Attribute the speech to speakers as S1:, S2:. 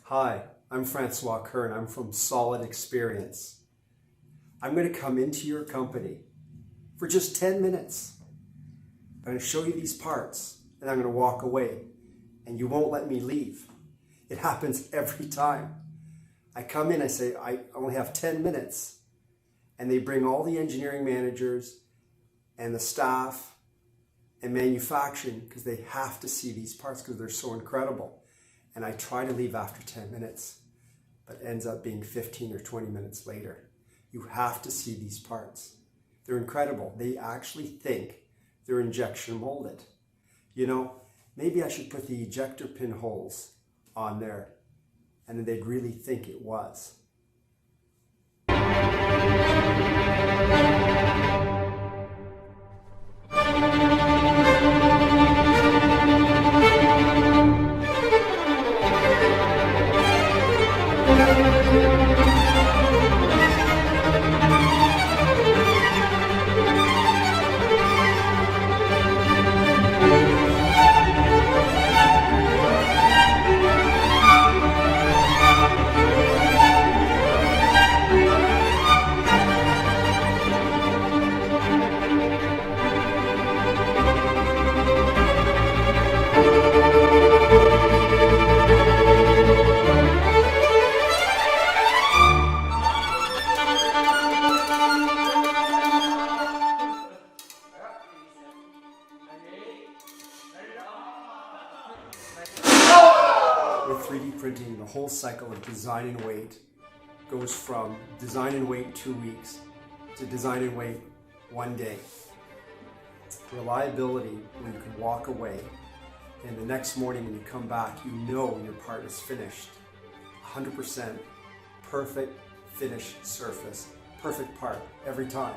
S1: Hi, I'm Francois Kern. I'm from Solid Experience. I'm going to come into your company for just 10 minutes. I'm going to show you these parts and I'm going to walk away and you won't let me leave. It happens every time. I come in, I say, I only have 10 minutes, and they bring all the engineering managers and the staff and manufacturing because they have to see these parts because they're so incredible. And I try to leave after 10 minutes, but it ends up being 15 or 20 minutes later. You have to see these parts. They're incredible. They actually think they're injection molded. You know, maybe I should put the ejector pin holes on there, and then they'd really think it was. With 3D printing, the whole cycle of design and wait goes from design and wait 2 weeks to design and wait 1 day. Reliability, when you can walk away and the next morning when you come back, you know your part is finished. 100% perfect finished surface, perfect part every time.